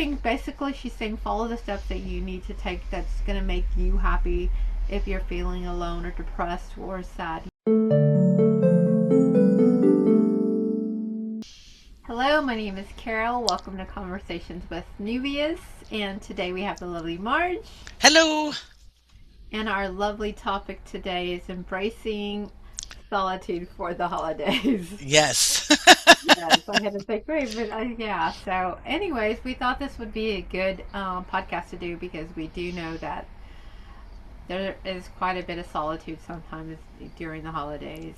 Basically, she's saying follow the steps that you need to take that's going to make you happy if you're feeling alone or depressed or sad. Hello, my name is Carol. Welcome to Conversations with Neuvias. And today we have the lovely Marge. Hello. And our lovely topic today is embracing solitude for the holidays. Yes. Yes, I had to think, wait, but yeah. So, anyways, we thought this would be a good podcast to do because we do know that there is quite a bit of solitude sometimes during the holidays.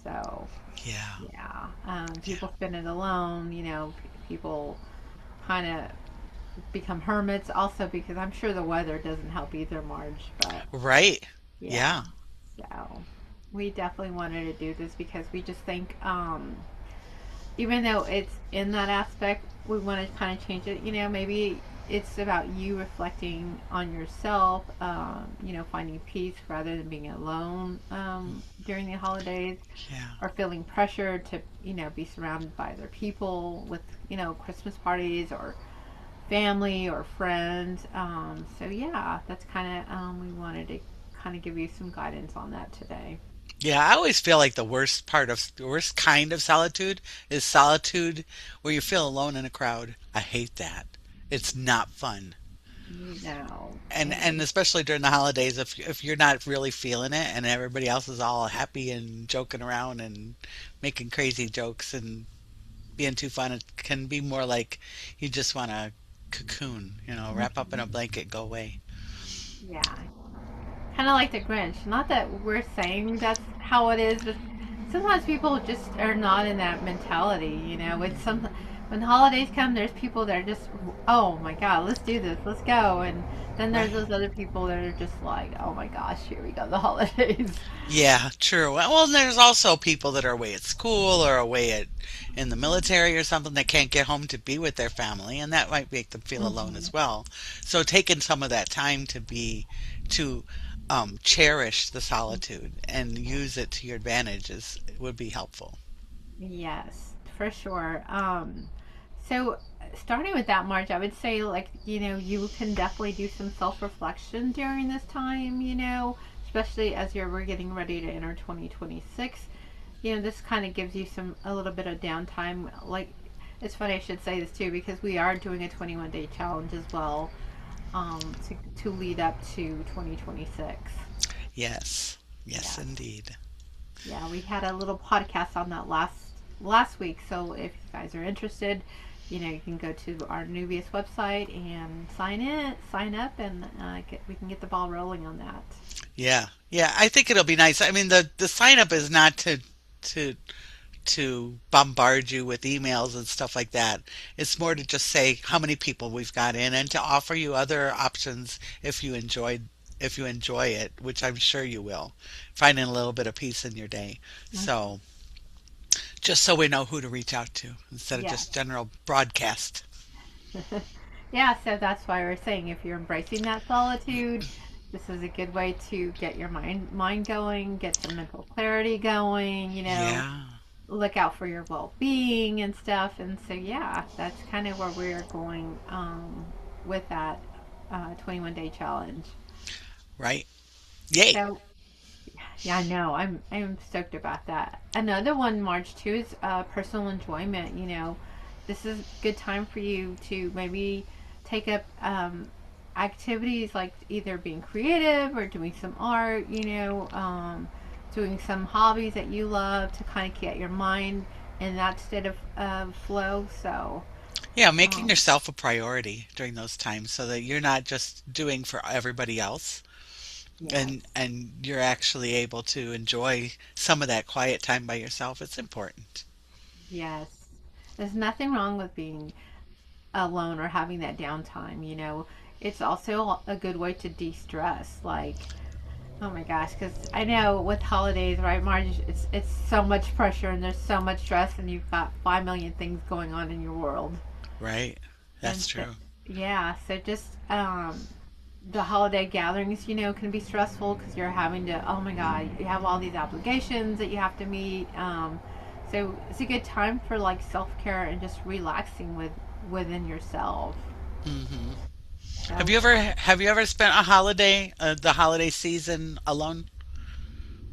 So, Yeah. yeah, Yeah. people spend it alone. People kind of become hermits. Also, because I'm sure the weather doesn't help either, Marge. But Right. yeah, Yeah. so we definitely wanted to do this because we just think, even though it's in that aspect, we want to kind of change it. Maybe it's about you reflecting on yourself, finding peace rather than being alone during the holidays Yeah. or feeling pressure to, be surrounded by other people with, Christmas parties or family or friends. So, yeah, that's kind of, we wanted to kind of give you some guidance on that today. Yeah. I always feel like the worst kind of solitude is solitude where you feel alone in a crowd. I hate that. It's not fun. No. And especially during the holidays, if you're not really feeling it and everybody else is all happy and joking around and making crazy jokes and being too fun, it can be more like you just want to cocoon, wrap up in a blanket, go away. Yeah, kind of like the Grinch. Not that we're saying that's how it is, but sometimes people just are not in that mentality. It's some when holidays come, there's people that are just, oh my god, let's do this, let's go, and then there's Right. those other people that are just like, oh my gosh, here we go, the holidays. Yeah, true. Well, and there's also people that are away at school or away in the military or something that can't get home to be with their family, and that might make them feel alone Hmm. as well. So taking some of that time to cherish the solitude and use it to your advantage would be helpful. Yes, for sure. So starting with that, March, I would say, like, you can definitely do some self-reflection during this time, especially as we're getting ready to enter 2026. This kind of gives you a little bit of downtime. Like, it's funny I should say this too because we are doing a 21-day challenge as well, to lead up to 2026. Yes. Yes, Yes. indeed. Yeah, we had a little podcast on that last week. So if you guys are interested, you can go to our Neuvias website and sign up, and we can get the ball rolling on that. Yeah. Yeah, I think it'll be nice. I mean, the sign up is not to to bombard you with emails and stuff like that. It's more to just say how many people we've got in and to offer you other options if you enjoy it, which I'm sure you will. Finding a little bit of peace in your day. So, just so we know who to reach out to instead of Yes. just general broadcast. Yeah, so that's why we're saying if you're embracing that solitude, this is a good way to get your mind going, get some mental clarity going, Yeah. look out for your well-being and stuff. And so yeah, that's kind of where we're going, with that 21-day challenge. Right. Yay. So yeah, I know. I'm stoked about that. Another one, March too, is personal enjoyment. This is a good time for you to maybe take up activities like either being creative or doing some art. Doing some hobbies that you love to kind of get your mind in that state of flow. So, Yeah, making um, yourself a priority during those times so that you're not just doing for everybody else yes, and you're actually able to enjoy some of that quiet time by yourself. It's important. yes. There's nothing wrong with being alone or having that downtime. It's also a good way to de-stress. Like, oh my gosh, because I know with holidays, right, Marge, it's so much pressure and there's so much stress, and you've got 5 million things going on in your world, Right? and That's so, true. yeah, so just the holiday gatherings, can be stressful because you're having to, oh my god, you have all these obligations that you have to meet. So it's a good time for like self care and just relaxing within yourself. Hmm. So, Have you ever spent a holiday, the holiday season alone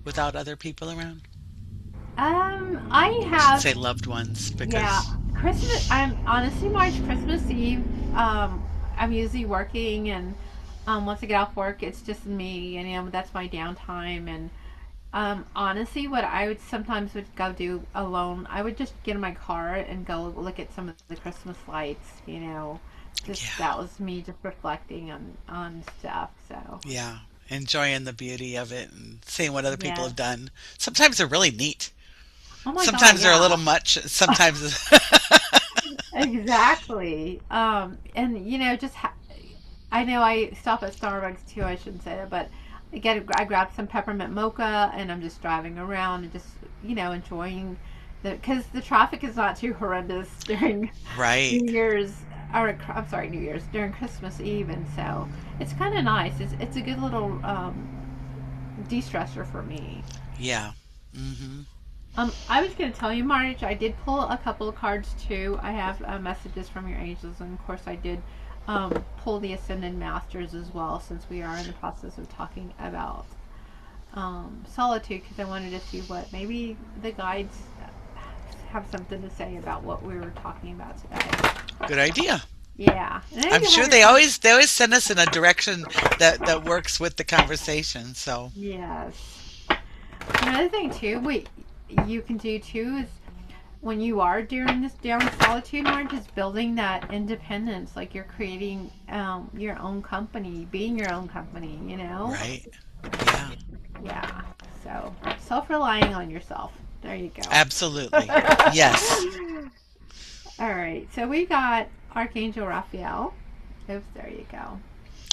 without other people around? I I should have, say loved ones yeah, because Christmas. I'm honestly March Christmas Eve. I'm usually working, and once I get off work, it's just me, and that's my downtime. And honestly, what I would sometimes would go do alone, I would just get in my car and go look at some of the Christmas lights. Just yeah, that was me just reflecting on stuff. So yeah, enjoying the beauty of it and seeing what other people yes. have done. Sometimes they're really neat. Oh my God, Sometimes they're a yeah. little much. Sometimes, Exactly. And just I know I stop at Starbucks too. I shouldn't say that, but I grabbed some peppermint mocha, and I'm just driving around and just enjoying because the traffic is not too horrendous during right. New Year's. Or I'm sorry, New Year's during Christmas Eve, and so it's kind of nice. It's a good little de-stressor for me. Yeah. Hmm. I was going to tell you, Marge, I did pull a couple of cards too. I have messages from your angels, and of course, I did pull the Ascended Masters as well, since we are in the process of talking about solitude, because I wanted to see what maybe the guides have something to say about what we were talking about today. Good idea. Yeah, and then I'm you can have sure your con- they always send us in a direction that works with the conversation. So yes. Another thing too, what you can do too is when you are during this down solitude march is building that independence, like you're creating your own company, being your own company. right. Yeah. Yeah, so self-relying on yourself, there you go. Absolutely. Yes. All right, so we got Archangel Raphael. Oops, there you go.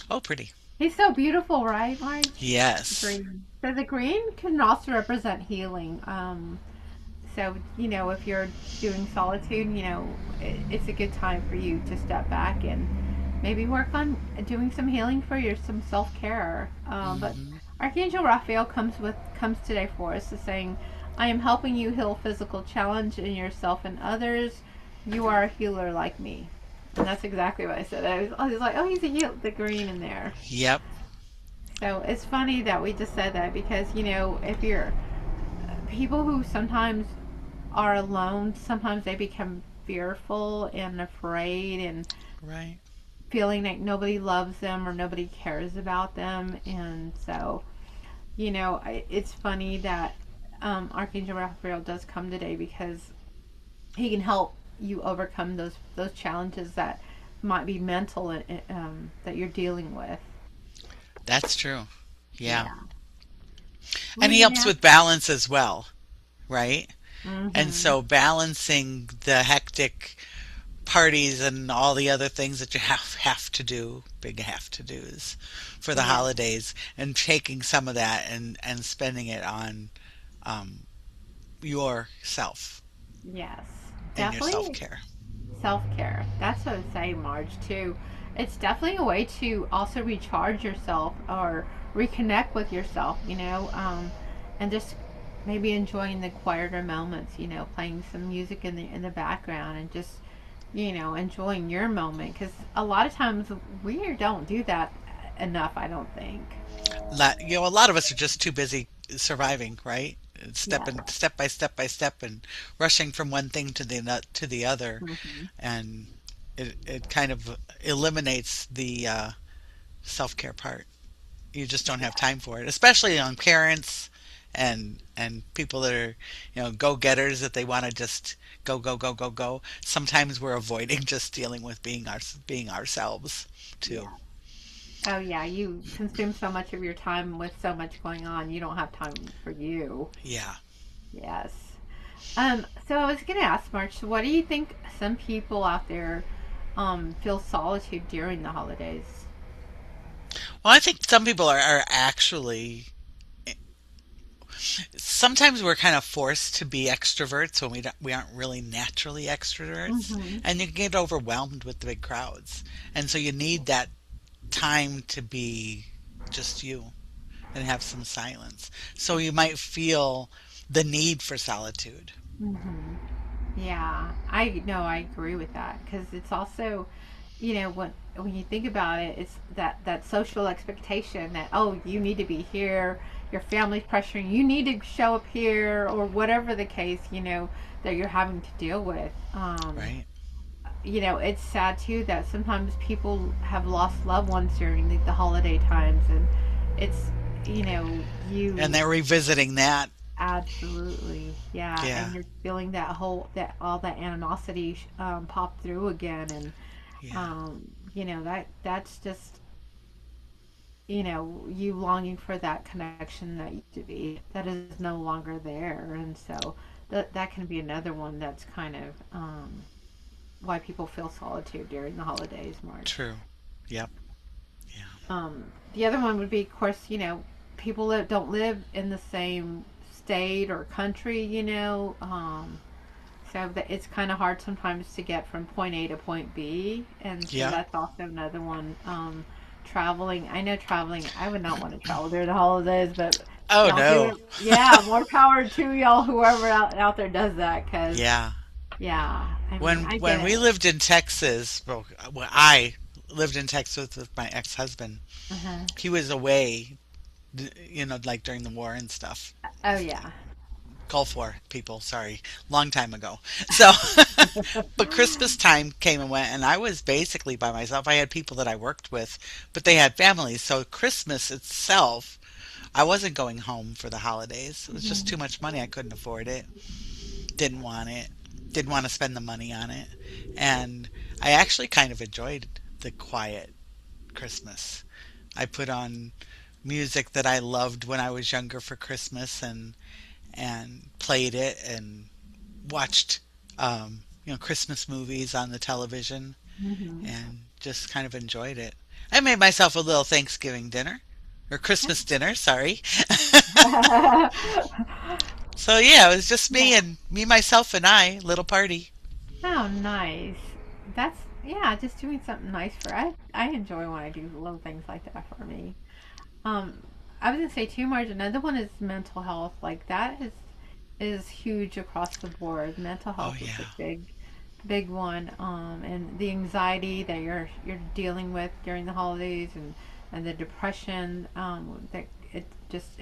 Oh, pretty. He's so beautiful, right, Marge? Yes. Green. So the green can also represent healing. So, if you're doing solitude, it's a good time for you to step back and maybe work on doing some healing for some self care. But Hmm. Archangel Raphael comes today for us, is saying, "I am helping you heal physical challenge in yourself and others. You are a healer like me." And that's exactly what I said. I was like, "Oh, he's a heal the green in there." Yep. So it's funny that we just said that because if you're people who sometimes are alone, sometimes they become fearful and afraid and Right. feeling like nobody loves them or nobody cares about them. And so, it's funny that Archangel Raphael does come today because he can help you overcome those challenges that might be mental that you're dealing with. That's true. Yeah. Yeah. And he We helps have. with balance as well, right? And Mm-hmm. so balancing the hectic parties and all the other things that you have to do, big have to do's for the Yes. holidays, and taking some of that and spending it on um, yourself Yes. and your self Definitely care. self care. That's what I'm saying, Marge, too. It's definitely a way to also recharge yourself or reconnect with yourself, and just maybe enjoying the quieter moments, playing some music in the background and just, enjoying your moment. Because a lot of times we don't do that enough, I don't think. A lot of us are just too busy surviving, right? Yeah. Step by step by step, and rushing from one thing to the other, Hmm. and it kind of eliminates the self care part. You just don't have time for it, especially on parents and people that are go getters that they want to just go. Sometimes we're avoiding just dealing with being ourselves too. Yeah. Oh yeah, you consume so much of your time with so much going on. You don't have time for you. Yeah. Yes. So I was gonna ask, March, what do you think some people out there feel solitude during the holidays? Well, I think some people are actually sometimes we're kind of forced to be extroverts when we aren't really naturally extroverts, Mm-hmm. and you can get overwhelmed with the big crowds, and so you need that time to be just you and have some silence. So you might feel the need for solitude. Mm-hmm. Yeah, I no, I agree with that because it's also when you think about it, it's that social expectation that, oh, you need to be here, your family's pressuring you need to show up here, or whatever the case, that you're having to deal with. Right. It's sad too that sometimes people have lost loved ones during the holiday times, and it's And you they're revisiting that. absolutely, yeah, Yeah. and you're feeling that all that animosity pop through again, and Yeah. that's just you longing for that connection that used to be, that is no longer there. And so that can be another one that's kind of why people feel solitude during the holidays, March. True. Yep. Yeah. The other one would be, of course, people that don't live in the same state or country, so that it's kind of hard sometimes to get from point A to point B, and so Yeah. that's also another one. Traveling, I know traveling. I would not want to travel during the holidays, but Oh y'all do no. it. Yeah, more power to y'all, whoever out there does that. Cause Yeah. yeah, I mean, When I when get we it. lived in Texas, well, I lived in Texas with my ex-husband. Uh-huh. He was away, like during the war and stuff. Oh yeah. Gulf War people, sorry, long time ago. So, but Christmas time came and went, and I was basically by myself. I had people that I worked with, but they had families. So Christmas itself, I wasn't going home for the holidays. It was just too Mhm. much money. I couldn't afford it. Didn't want it. Didn't want to spend the money on it. And I actually kind of enjoyed the quiet Christmas. I put on music that I loved when I was younger for Christmas and played it and watched Christmas movies on the television Mhm. and just kind of enjoyed it. I made myself a little Thanksgiving dinner or Christmas dinner, sorry. So yeah, it was just me Yeah. and me, myself, and I, little party. Oh, nice. That's yeah, just doing something nice for I enjoy when I do little things like that for me. Um, I was gonna say too, Marge. Another one is mental health. Like that is huge across the board. Mental Oh health is a yeah, big one. And the anxiety that you're dealing with during the holidays, and the depression, that it just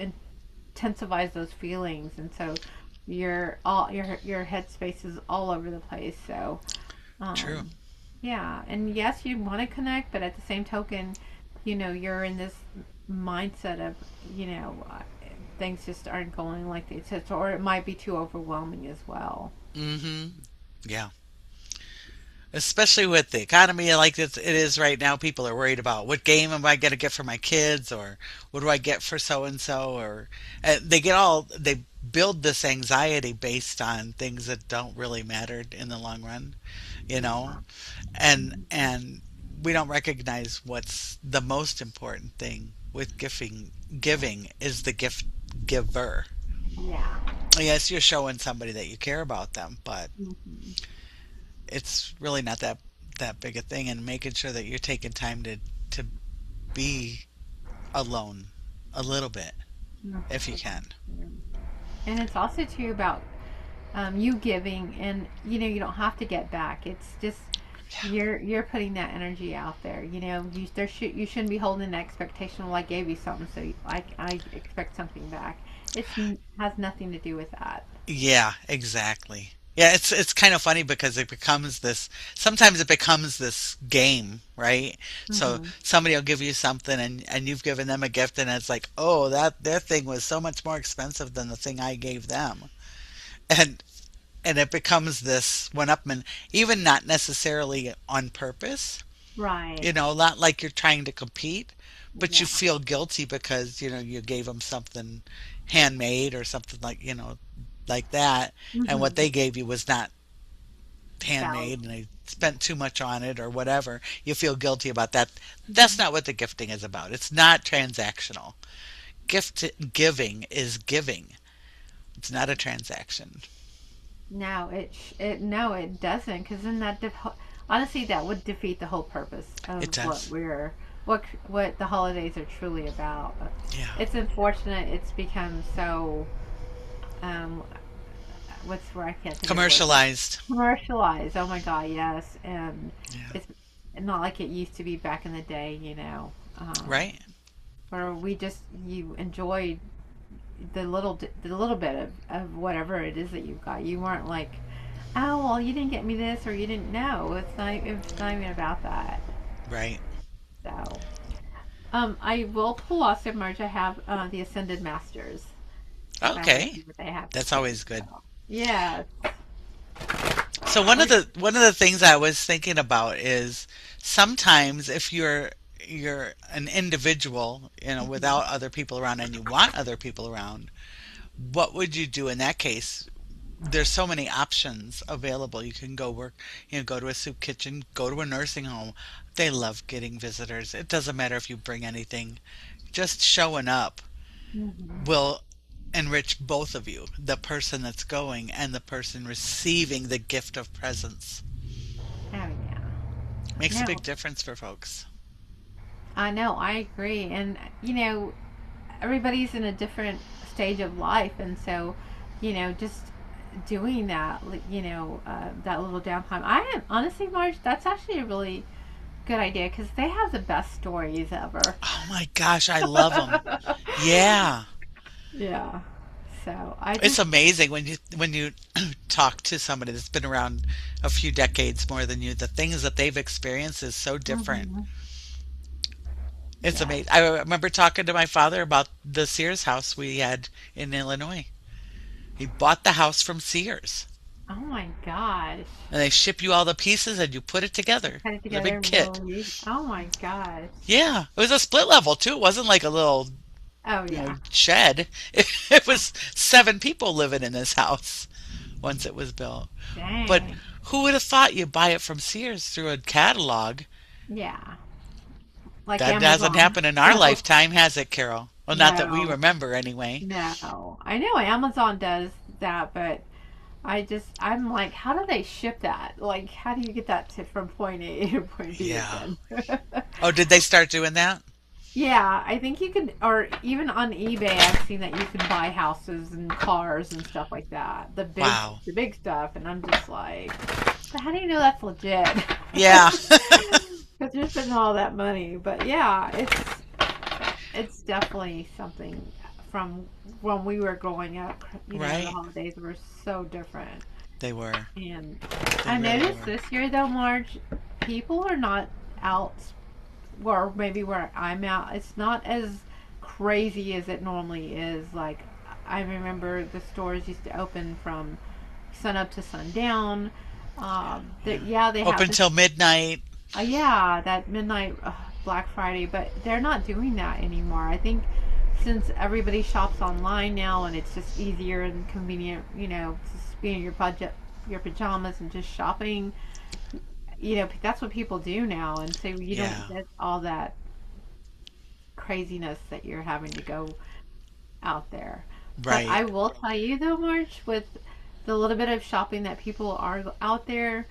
intensifies those feelings, and so your headspace is all over the place. So true. um, yeah, and yes, you want to connect, but at the same token, you're in this mindset of, things just aren't going like they said, or it might be too overwhelming as well. Mm-hmm. Yeah. Especially with the economy like it is right now, people are worried about what game am I going to get for my kids, or what do I get for so and so, or they build this anxiety based on things that don't really matter in the long run, you know, and we don't recognize what's the most important thing with giving. Giving is the gift giver. Yeah. Yes, you're showing somebody that you care about them, but Hmm. it's really not that big a thing, and making sure that you're taking time to be alone a little bit if you can. And it's also too about you giving, and you don't have to get back. It's just Yeah. you're putting that energy out there. You shouldn't be holding an expectation. Well, I gave you something, so I expect something back. Has nothing to do with that. Yeah, exactly. Yeah, it's kind of funny because it becomes this sometimes it becomes this game, right? So Hmm. somebody will give you something and you've given them a gift and it's like, "Oh, that their thing was so much more expensive than the thing I gave them." And and it becomes this one-upman, even not necessarily on purpose. Right. Not like you're trying to compete, but you Yeah. feel guilty because, you gave them something handmade or something like that, and what Hmm. they gave you was not Valid. handmade and they spent too much on it or whatever. You feel guilty about that. That's Hmm. not what the gifting is about. It's not transactional. Gift giving is giving. It's not a transaction. No, no, it doesn't, because then honestly, that would defeat the whole purpose It of does. what the holidays are truly about. Yeah. It's unfortunate it's become so um what's where I can't think of the word, but Commercialized. commercialized. Oh my God, yes, and Yeah. it's not like it used to be back in the day, Right? where you enjoyed the little bit of whatever it is that you got. You weren't like, oh well, you didn't get me this or you didn't know. It's not even about that. Right. So I will pull also, Marge. I have the Ascended Masters. So I want to Okay. see what they have to That's say. always good. So yeah. So one of the things I was thinking about is sometimes if you're an individual, Mhm. without other people around and you want other people around, what would you do in that case? There's so many options available. You can go work, go to a soup kitchen, go to a nursing home. They love getting visitors. It doesn't matter if you bring anything. Just showing up Mhm. will enrich both of you, the person that's going and the person receiving the gift of presence. Oh yeah. Makes a big No, difference for folks. I know. I agree. And everybody's in a different stage of life, and so just doing that, that little downtime. I am honestly, Marge, that's actually a really good idea because they have the best stories ever. Oh my gosh, I love them. Yeah. Yeah. So I It's just. amazing when you talk to somebody that's been around a few decades more than you, the things that they've experienced is so different. Mhm. It's Yeah. amazing. I remember talking to my father about the Sears house we had in Illinois. He bought the house from Sears. Oh my gosh. And they ship you all the pieces and you put it together. Put it It was a together big kit. really. Oh my gosh. Yeah. It was a split level too. It wasn't like a little, Oh yeah. shed. It was 7 people living in this house once it was built. But Dang. who would have thought you buy it from Sears through a catalog? Yeah. Like That hasn't Amazon. happened in our lifetime, has it, Carol? Well, not that we No. remember anyway. No. I know Amazon does that, but I'm like, how do they ship that? Like, how do you get that from point A to point B Yeah. again? Oh, did they start doing that? Yeah, I think you could, or even on eBay, I've seen that you can buy houses and cars and stuff like that. Wow. The big stuff, and I'm just like, but how do you know that's legit? Yeah. Because you're spending all that money. But yeah, it's definitely something from when we were growing up. The Right. holidays were so different. They were. And They I really noticed were. this year though, Marge, people are not out, or maybe where I'm at, it's not as crazy as it normally is. Like, I remember the stores used to open from sun up to sundown. Yeah. Yeah, they have Open this. till midnight. Yeah, that midnight Black Friday, but they're not doing that anymore. I think since everybody shops online now and it's just easier and convenient, just being in your pajamas and just shopping, that's what people do now, and so you don't Yeah. get all that craziness that you're having to go out there. But Right. I will tell you though, March, with the little bit of shopping that people are out there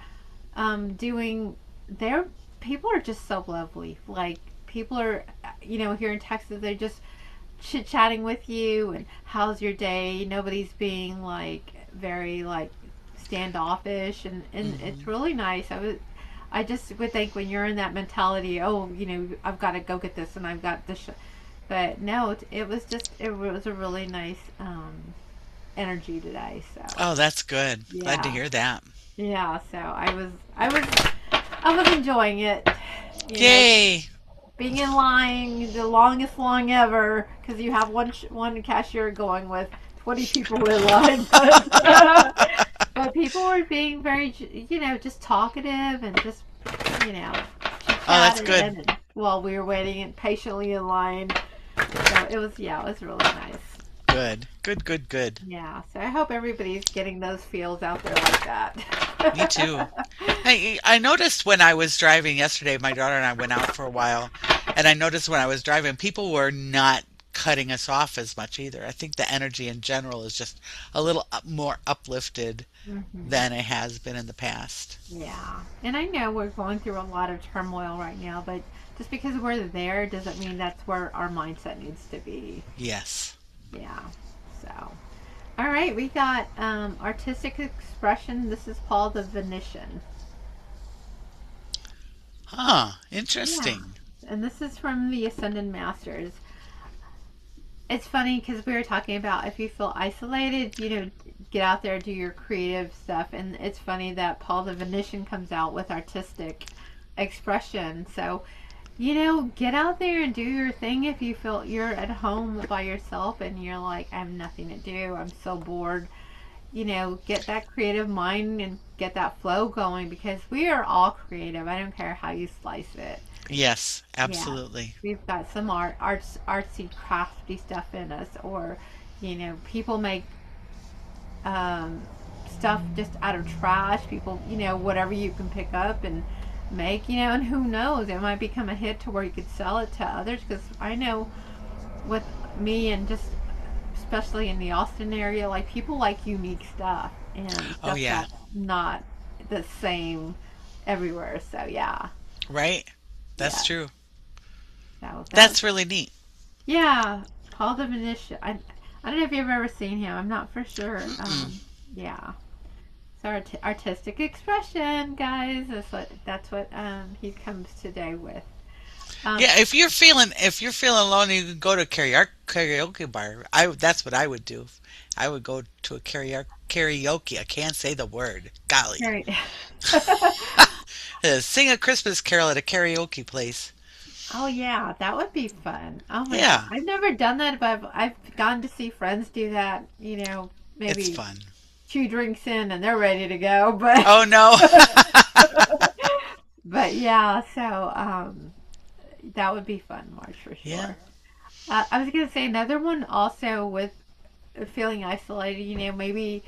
doing, their people are just so lovely. Like, people are, here in Texas, they're just chit chatting with you and how's your day. Nobody's being like very like standoffish, and it's Hmm. really nice. I just would think when you're in that mentality, oh, I've got to go get this and I've got this. But no, it was a really nice energy today. So Oh, that's good. Glad to yeah, hear that. yeah. So I was enjoying it. You know, Yay. being in line the longest long ever because you have one cashier going with 20 people in line. But people were being very, just talkative and just, you know, chit Oh, that's chatted good. and while we were waiting and patiently in line. So yeah, it was really nice. Good. Good, good, good. Yeah, so I hope everybody's getting those feels out there like Me too. that. I noticed when I was driving yesterday, my daughter and I went out for a while, and I noticed when I was driving, people were not cutting us off as much either. I think the energy in general is just a little more uplifted Hmm. than it has been in the past. Yeah, and I know we're going through a lot of turmoil right now, but just because we're there doesn't mean that's where our mindset needs to be. Yes. Yeah. So, all right, we got artistic expression. This is Paul the Venetian. Huh, Yeah. interesting. And this is from the Ascended Masters. It's funny because we were talking about if you feel isolated, get out there, do your creative stuff. And it's funny that Paul the Venetian comes out with artistic expression. So, get out there and do your thing if you feel you're at home by yourself and you're like, I have nothing to do. I'm so bored. Get that creative mind and get that flow going because we are all creative. I don't care how you slice it. Yes, Yeah, absolutely. we've got some artsy, crafty stuff in us, or people make um, stuff just out of trash. People, whatever you can pick up and make, and who knows, it might become a hit to where you could sell it to others. Because I know with me and just especially in the Austin area, like people like unique stuff and Oh stuff yeah, that's not the same everywhere. So yeah, right? That's yeah. true. So that was That's really neat. yeah, Paul the Venetian. I don't know if you've ever seen him. I'm not for sure. Mm-mm. Yeah. So artistic expression, guys. That's what he comes today with. Um, Yeah, if you're feeling alone, you can go to a karaoke bar. That's what I would do. I would go to a karaoke. I can't say the word. Golly, Harry. sing a Christmas carol at a karaoke place. Oh yeah, that would be fun. Oh my God, Yeah, I've never done that, but I've gone to see friends do that. it's Maybe fun. 2 drinks in and they're ready to go. But Oh no. but yeah, so that would be fun, March for Yeah. sure. I was gonna say another one also with feeling isolated. Maybe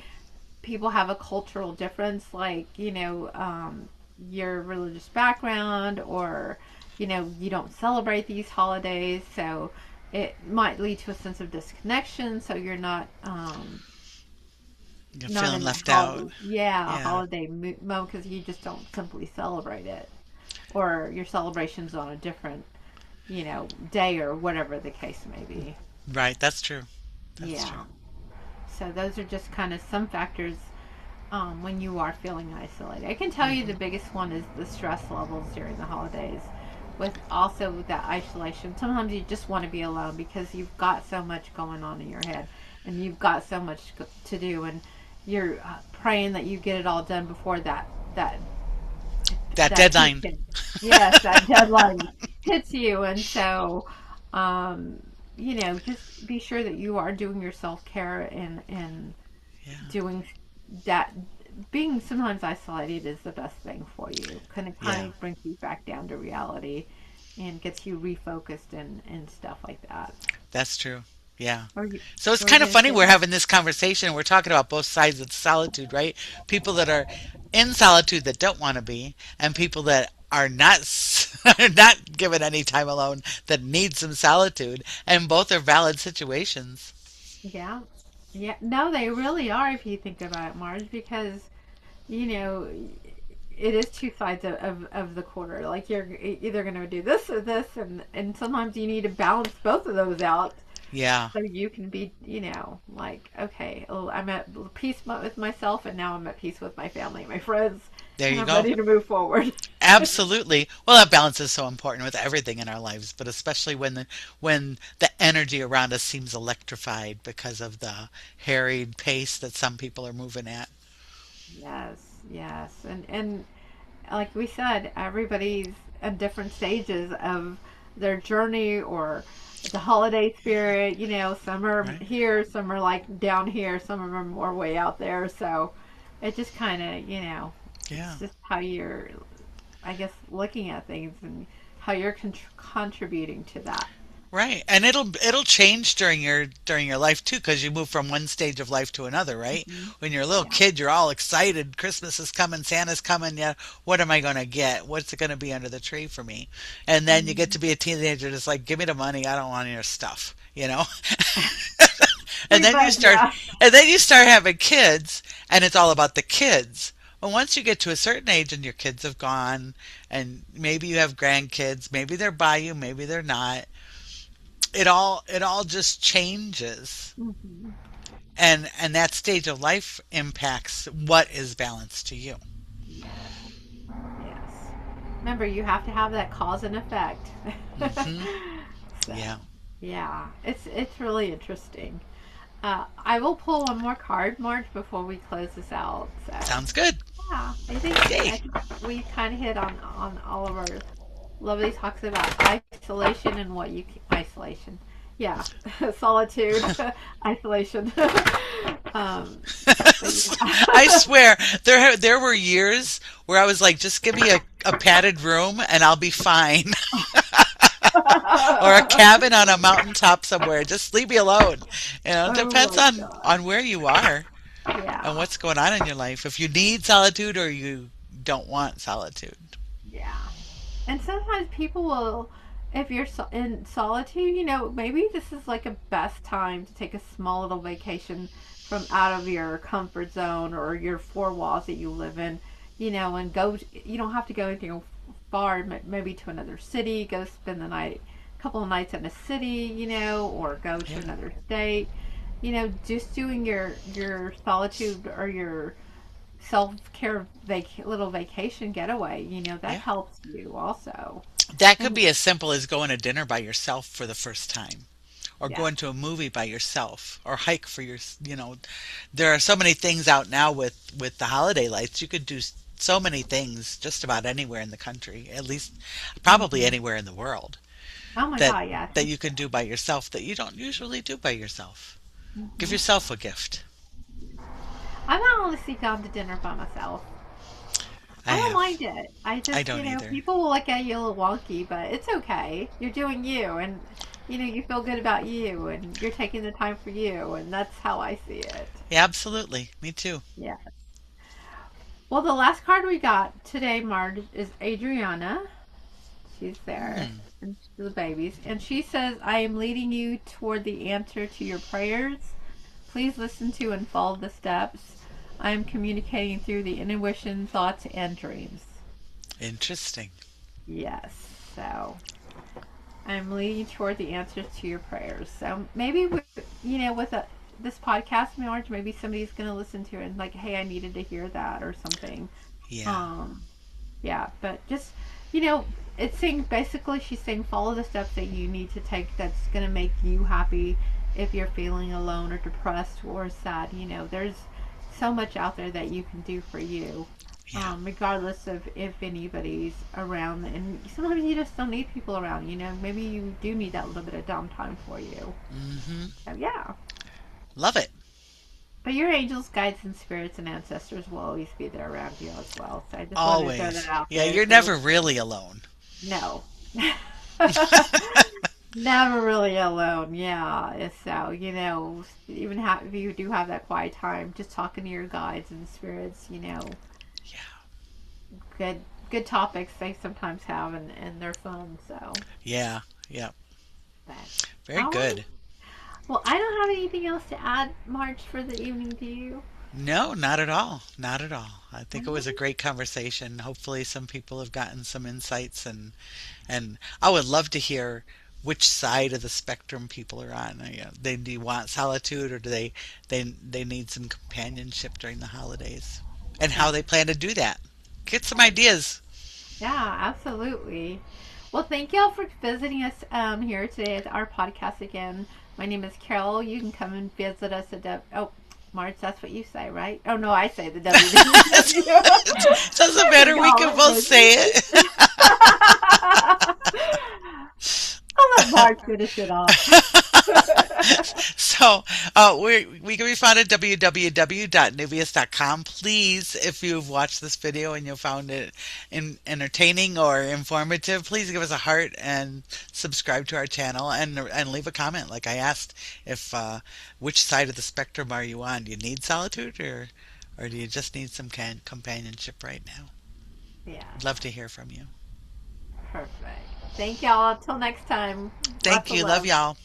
people have a cultural difference, like your religious background, or you don't celebrate these holidays, so it might lead to a sense of disconnection. So you're not You're not feeling in that left out. Yeah. holiday mode because you just don't simply celebrate it, or your celebrations on a different day or whatever the case may be. Right. That's true. That's true. Yeah. So those are just kind of some factors when you are feeling isolated. I can tell you the Hmm. biggest one is the stress levels during the holidays. With also that isolation, sometimes you just want to be alone because you've got so much going on in your head, and you've got so much to do, and you're praying that you get it all done before that That that heat deadline. hits. Yes, that deadline hits you, and so um, just be sure that you are doing your self care and Yeah. doing that. Being sometimes isolated is the best thing for you. Kind Yeah. of brings you back down to reality and gets you refocused and stuff like that. That's true. Yeah. Or you, So it's or you kind of gonna funny say, we're having this conversation. We're talking about both sides of solitude, right? People that are in solitude that don't want to be, and people that are not are not given any time alone that need some solitude, and both are valid situations. yeah, yeah. No, they really are if you think about it, Marge, because you know it is two sides of the quarter. Like you're either going to do this or this, and sometimes you need to balance both of those out Yeah. so you can be, like, okay, oh, I'm at peace with myself, and now I'm at peace with my family and my friends, There and you I'm go. ready to move forward. Absolutely. Well, that balance is so important with everything in our lives, but especially when the energy around us seems electrified because of the harried pace that some people are moving at. Yes, yes, and like we said, everybody's at different stages of their journey or the holiday spirit. Some are Right? here, some are like down here, some are more way out there. So it just kind of, Yeah. it's just how you're, I guess, looking at things and how you're contributing to that. Right. And it'll change during your life too because you move from one stage of life to another, right? Hmm. When you're a little Yeah. kid, you're all excited. Christmas is coming, Santa's coming. Yeah, what am I going to get? What's it going to be under the tree for me? And then you get to Hmm. be a teenager, it's like, give me the money. I don't want your stuff, you know? And Pretty then you much, start yeah. and then you start having kids and it's all about the kids. But once you get to a certain age and your kids have gone and maybe you have grandkids, maybe they're by you, maybe they're not, it all just changes. Hmm. And that stage of life impacts what is balanced to you. Yes. Yes. Remember, you have to have that cause and effect. Hmm. So, Yeah. yeah, it's really interesting. I will pull one more card, March, before we close this out. So, Sounds good. yeah, I Yay. think we kind of hit on all of our lovely talks about isolation and what you isolation. Yeah, solitude, isolation. um, but I yeah. swear, there were years where I was like, just give me a padded room and I'll be fine. Or a cabin on a mountaintop somewhere. Just leave me alone. It Oh depends my on god. where you are and Yeah. what's going on in your life. If you need solitude or you don't want solitude. Yeah. And sometimes people will, if you're in solitude, maybe this is like a best time to take a small little vacation from out of your comfort zone or your four walls that you live in, and go. You don't have to go anything far, maybe to another city, go spend the night, a couple of nights in a city, or go to Yeah. another state. Just doing your solitude or your self care little vacation getaway, that Yeah. helps you also. That could And be as simple as going to dinner by yourself for the first time, or yes. going to a movie by yourself, or hike for there are so many things out now with the holiday lights. You could do so many things just about anywhere in the country, at least probably Hmm. anywhere in the world, Oh my that God, yeah. that you can do by yourself that you don't usually do by yourself. Give Hmm. yourself a gift. I've not honestly gone to dinner by myself. I I don't have. mind it. I I just, don't either. people will look at you a little wonky, but it's okay. You're doing you, and you feel good about you, and you're taking the time for you, and that's how I see it. Yeah, absolutely. Me too. Yeah. Well, the last card we got today, Marge, is Adriana. She's there, Hmm. and the babies. And she says, I am leading you toward the answer to your prayers. Please listen to and follow the steps. I am communicating through the intuition, thoughts, and dreams. Interesting. Yes. So I'm leading you toward the answers to your prayers. So maybe, with this podcast, Marge, maybe somebody's going to listen to it and like, hey, I needed to hear that or something. Yeah. Um, Yeah, but just you know, it's saying basically she's saying follow the steps that you need to take that's gonna make you happy if you're feeling alone or depressed or sad. There's so much out there that you can do for you. Yeah. Regardless of if anybody's around, and sometimes you just don't need people around. Maybe you do need that little bit of downtime for you. Hmm. So yeah, Love it. but your angels, guides, and spirits and ancestors will always be there around you as well. So I just wanted to throw that Always. out Yeah, there. you're So never really alone. no. Never really alone, yeah. So, even if you do have that quiet time, just talking to your guides and spirits, Yeah. good good topics they sometimes have, and they're fun. So, Yeah. Yeah. but Very all right. good. Well, I don't have anything else to add, March, for the evening. Do you? No, not at all. Not at all. I All think it was a right. great conversation. Hopefully some people have gotten some insights, and I would love to hear which side of the spectrum people are on. They do you want solitude or do they need some companionship during the holidays? And how That's they plan to do that. Get some right. ideas. Yeah, absolutely. Well, thank y'all for visiting us here today at our podcast again. My name is Carol. You can come and visit us at March, that's what you say, right? Oh, no, I say the It doesn't I matter. We forgot can what both it say it. is. I'll let March finish it off. So we can be found at www.neuvias.com. Please, if you've watched this video and you found it entertaining or informative, please give us a heart and subscribe to our channel and leave a comment. Like I asked, if which side of the spectrum are you on? Do you need solitude or do you just need some companionship right now? I'd love Yes, to hear from you. perfect. Thank y'all. Until next time, Thank lots of you. Love love. y'all.